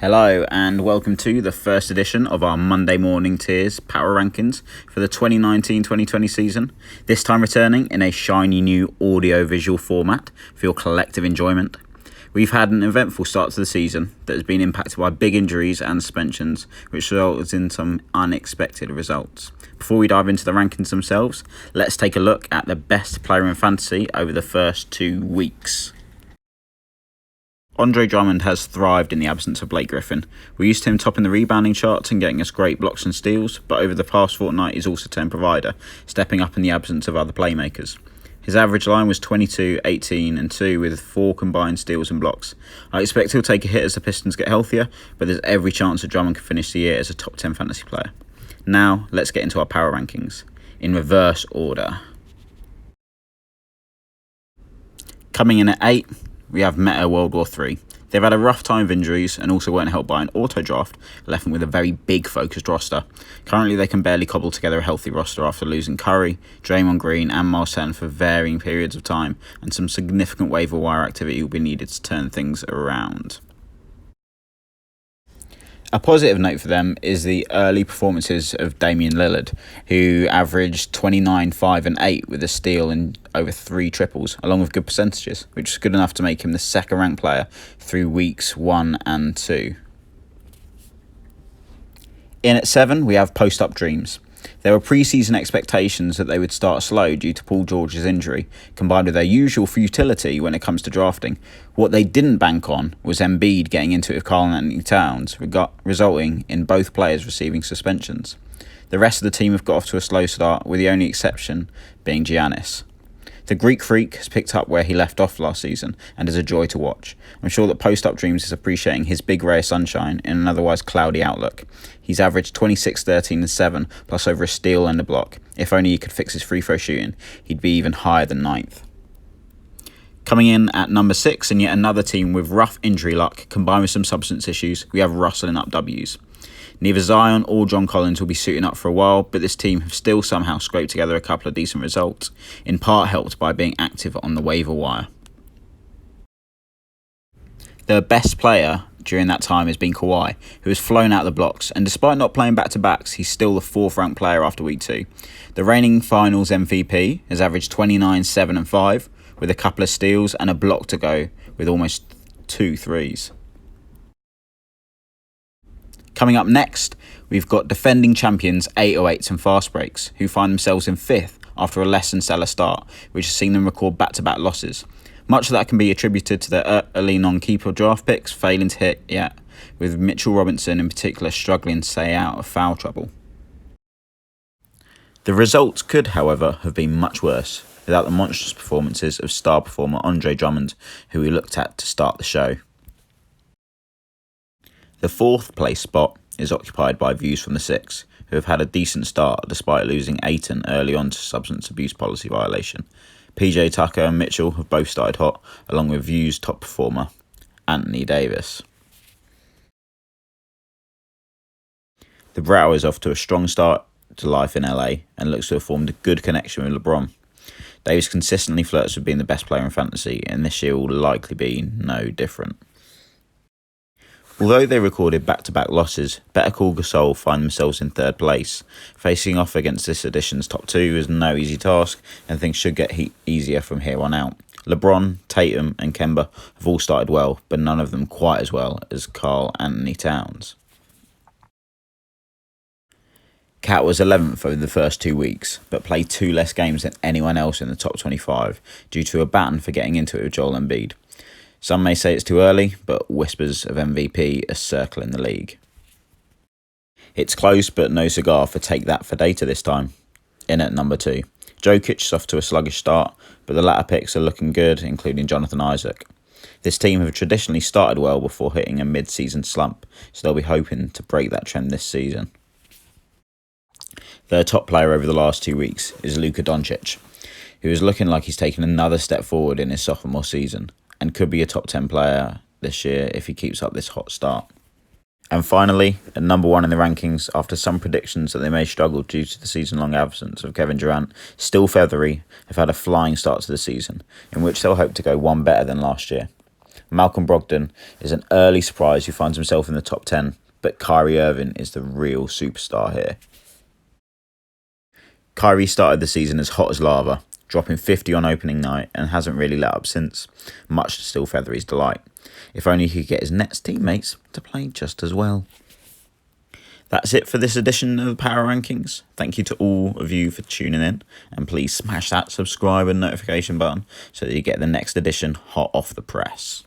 Hello and welcome to the first edition of our Monday morning tiers power rankings for the 2019-2020 season. This time returning in a shiny new audio-visual format for your collective enjoyment. We've had an eventful start to the season that has been impacted by big injuries and suspensions, which resulted in some unexpected results. Before we dive into the rankings themselves, let's take a look at the best player in fantasy over the first 2 weeks. Andre Drummond has thrived in the absence of Blake Griffin. We used him topping the rebounding charts and getting us great blocks and steals, but over the past fortnight he's also turned provider, stepping up in the absence of other playmakers. His average line was 22, 18 and 2 with 4 combined steals and blocks. I expect he'll take a hit as the Pistons get healthier, but there's every chance that Drummond can finish the year as a top 10 fantasy player. Now, let's get into our power rankings, in reverse order. Coming in at 8, we have Meta World War 3. They've had a rough time of injuries and also weren't helped by an auto draft, left them with a very big focused roster. Currently they can barely cobble together a healthy roster after losing Curry, Draymond Green and Miles Turner for varying periods of time, and some significant waiver wire activity will be needed to turn things around. A positive note for them is the early performances of Damian Lillard, who averaged 29, 5 and 8 with a steal and over 3 triples, along with good percentages, which is good enough to make him the second ranked player through weeks 1 and 2. In at 7, we have Post Up Dreams. There were pre-season expectations that they would start slow due to Paul George's injury, combined with their usual futility when it comes to drafting. What they didn't bank on was Embiid getting into it with Karl-Anthony Towns, resulting in both players receiving suspensions. The rest of the team have got off to a slow start, with the only exception being Giannis. The Greek Freak has picked up where he left off last season and is a joy to watch. I'm sure that Post Up Dreams is appreciating his big ray of sunshine in an otherwise cloudy outlook. He's averaged 26, 13 and 7, plus over a steal and a block. If only he could fix his free throw shooting, he'd be even higher than 9th. Coming in at number 6, and yet another team with rough injury luck combined with some substance issues, we have rustling up W's. Neither Zion or John Collins will be suiting up for a while, but this team have still somehow scraped together a couple of decent results, in part helped by being active on the waiver wire. Their best player during that time has been Kawhi, who has flown out the blocks, and despite not playing back-to-backs, he's still the 4th ranked player after week 2. The reigning finals MVP has averaged 29, 7 and 5, with a couple of steals and a block to go with almost 2 threes. Coming up next, we've got defending champions 808s and Fast Breaks, who find themselves in 5th after a less than stellar start, which has seen them record back-to-back losses. Much of that can be attributed to their early non-keeper draft picks failing to hit yet, with Mitchell Robinson in particular struggling to stay out of foul trouble. The results could, however, have been much worse without the monstrous performances of star performer Andre Drummond, who we looked at to start the show. The 4th place spot is occupied by Views from the 6, who have had a decent start despite losing Ayton early on to substance abuse policy violation. PJ Tucker and Mitchell have both started hot, along with Views' top performer, Anthony Davis. The Brow is off to a strong start to life in LA and looks to have formed a good connection with LeBron. Davis consistently flirts with being the best player in fantasy, and this year will likely be no different. Although they recorded back-to-back losses, Better Call Gasol find themselves in 3rd place. Facing off against this edition's top 2 is no easy task, and things should get easier from here on out. LeBron, Tatum and Kemba have all started well, but none of them quite as well as Karl-Anthony Towns. Cat was 11th over the first 2 weeks, but played 2 less games than anyone else in the top 25 due to a baton for getting into it with Joel Embiid. Some may say it's too early, but whispers of MVP are circling the league. It's close, but no cigar for Take That for Data this time. In at number 2, Jokic is off to a sluggish start, but the latter picks are looking good, including Jonathan Isaac. This team have traditionally started well before hitting a mid-season slump, so they'll be hoping to break that trend this season. Their top player over the last 2 weeks is Luka Doncic, who is looking like he's taken another step forward in his sophomore season, and could be a top 10 player this year if he keeps up this hot start. And finally, at number 1 in the rankings, after some predictions that they may struggle due to the season-long absence of Kevin Durant, Still Feathery have had a flying start to the season, in which they'll hope to go one better than last year. Malcolm Brogdon is an early surprise who finds himself in the top 10, but Kyrie Irving is the real superstar here. Kyrie started the season as hot as lava, dropping 50 on opening night and hasn't really let up since, much to Still Feathery's delight. If only he could get his Nets teammates to play just as well. That's it for this edition of the Power Rankings. Thank you to all of you for tuning in, and please smash that subscribe and notification button so that you get the next edition hot off the press.